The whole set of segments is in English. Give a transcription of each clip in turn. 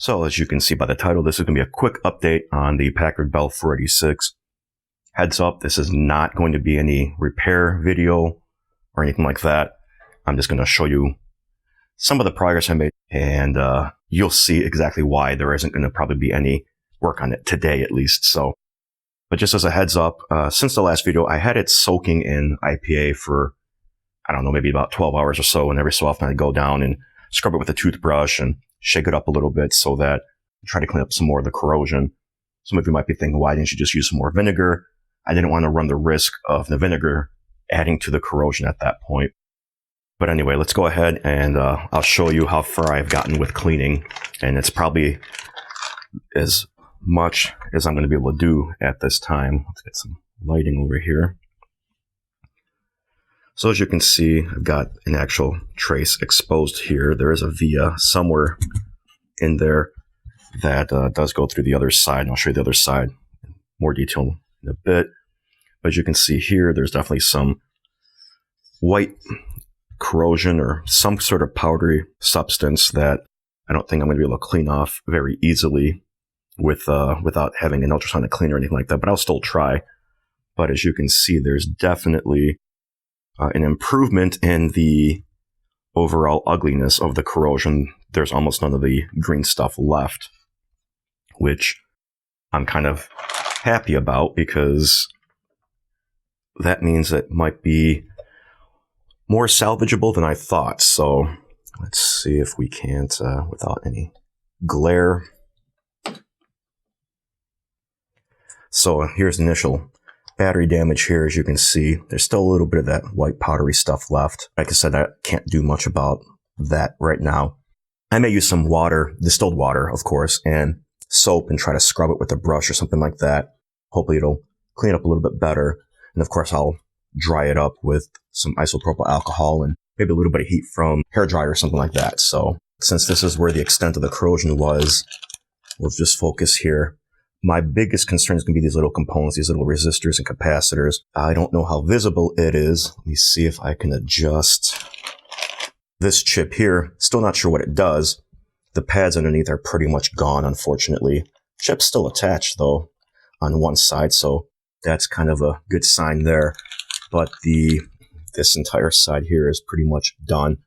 So as you can see by the title, this is going to be a quick update on the Packard Bell 486. Heads up, this is not going to be any repair video or anything like that. I'm just going to show you some of the progress I made, and you'll see exactly why there isn't going to probably be any work on it today, at least. So, but just as a heads up, since the last video, I had it soaking in IPA for, I don't know, maybe about 12 hours or so, and every so often I'd go down and scrub it with a toothbrush and shake it up a little bit so that I try to clean up some more of the corrosion. Some of you might be thinking, why didn't you just use some more vinegar? I didn't want to run the risk of the vinegar adding to the corrosion at that point. But anyway, let's go ahead and I'll show you how far I've gotten with cleaning. And it's probably as much as I'm going to be able to do at this time. Let's get some lighting over here. So as you can see, I've got an actual trace exposed here. There is a via somewhere in there that does go through the other side. And I'll show you the other side in more detail in a bit. But as you can see here, there's definitely some white corrosion or some sort of powdery substance that I don't think I'm going to be able to clean off very easily with without having an ultrasonic cleaner or anything like that. But I'll still try. But as you can see, there's definitely an improvement in the overall ugliness of the corrosion. There's almost none of the green stuff left, which I'm kind of happy about because that means it might be more salvageable than I thought. So let's see if we can't, without any glare. So here's the initial battery damage here. As you can see, there's still a little bit of that white powdery stuff left. Like I said, I can't do much about that right now. I may use some water, distilled water, of course, and soap and try to scrub it with a brush or something like that. Hopefully it'll clean up a little bit better. And of course, I'll dry it up with some isopropyl alcohol and maybe a little bit of heat from hair dryer or something like that. So since this is where the extent of the corrosion was, we'll just focus here. My biggest concern is going to be these little components, these little resistors and capacitors. I don't know how visible it is. Let me see if I can adjust this chip here. Still not sure what it does. The pads underneath are pretty much gone, unfortunately. Chip's still attached, though, on one side, so that's kind of a good sign there. But this entire side here is pretty much done.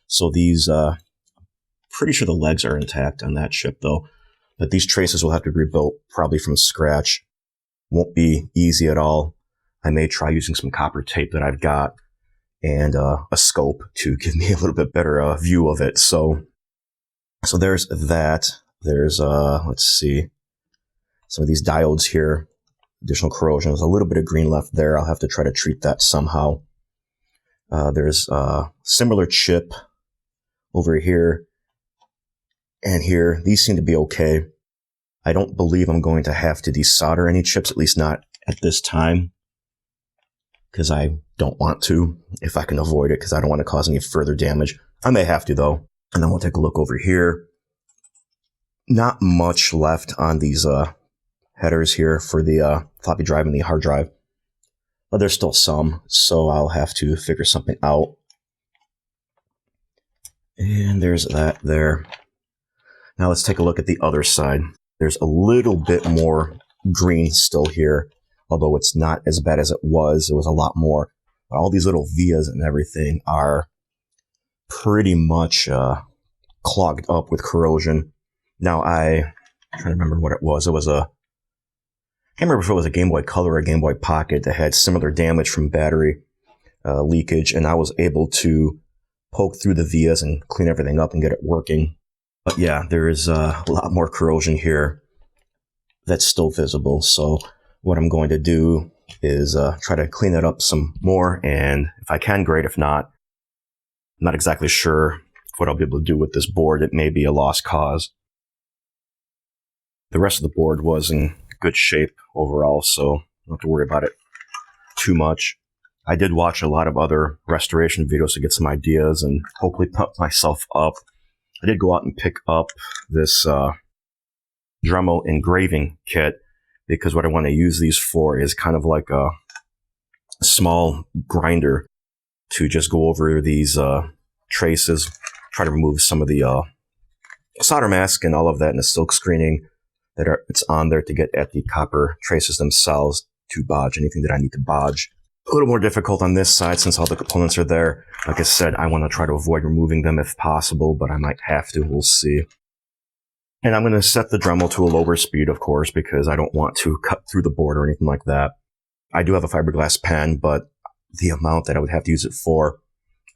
So these, pretty sure the legs are intact on that chip, though. But these traces will have to be rebuilt probably from scratch. Won't be easy at all. I may try using some copper tape that I've got and a scope to give me a little bit better view of it. So there's that. There's, let's see, some of these diodes here. Additional corrosion. There's a little bit of green left there. I'll have to try to treat that somehow. There's a similar chip over here and here. These seem to be okay. I don't believe I'm going to have to desolder any chips, at least not at this time, because I don't want to, if I can avoid it, because I don't want to cause any further damage. I may have to, though. And then we'll take a look over here. Not much left on these headers here for the floppy drive and the hard drive. But there's still some, so I'll have to figure something out. And there's that there. Now let's take a look at the other side. There's a little bit more green still here, although it's not as bad as it was. It was a lot more. But all these little vias and everything are pretty much clogged up with corrosion. Now I'm trying to remember what it was. It was a, I can't remember if it was a Game Boy Color or a Game Boy Pocket that had similar damage from battery leakage, and I was able to poke through the vias and clean everything up and get it working. But yeah, there is a lot more corrosion here that's still visible. So what I'm going to do is try to clean it up some more, and if I can, great. If not, I'm not exactly sure what I'll be able to do with this board. It may be a lost cause. The rest of the board was in good shape overall, so don't have to worry about it too much. I did watch a lot of other restoration videos to get some ideas and hopefully pump myself up. I did go out and pick up this Dremel engraving kit because what I want to use these for is kind of like a small grinder to just go over these traces, try to remove some of the solder mask and all of that, and the silk screening it's on there to get at the copper traces themselves to bodge anything that I need to bodge. A little more difficult on this side since all the components are there. Like I said, I want to try to avoid removing them if possible, but I might have to. We'll see. And I'm going to set the Dremel to a lower speed, of course, because I don't want to cut through the board or anything like that. I do have a fiberglass pen, but the amount that I would have to use it for,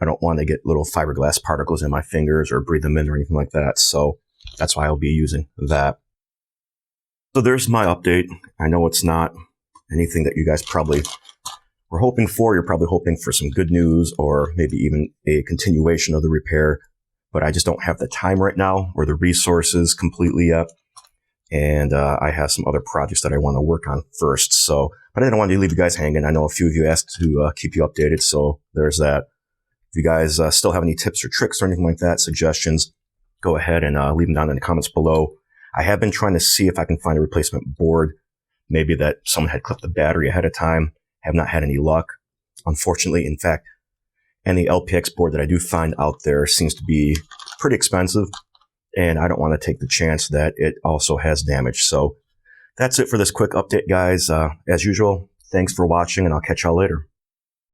I don't want to get little fiberglass particles in my fingers or breathe them in or anything like that. So that's why I'll be using that. So there's my update. I know it's not anything that you guys probably were hoping for. You're probably hoping for some good news or maybe even a continuation of the repair. But I just don't have the time right now or the resources completely yet. And I have some other projects that I want to work on first. So, but I didn't want to leave you guys hanging. I know a few of you asked to keep you updated. So there's that. If you guys still have any tips or tricks or anything like that, suggestions, go ahead and leave them down in the comments below. I have been trying to see if I can find a replacement board. Maybe that someone had clipped the battery ahead of time. Have not had any luck, unfortunately. In fact, any LPX board that I do find out there seems to be pretty expensive, and I don't want to take the chance that it also has damage. So that's it for this quick update, guys. As usual, thanks for watching, and I'll catch y'all later.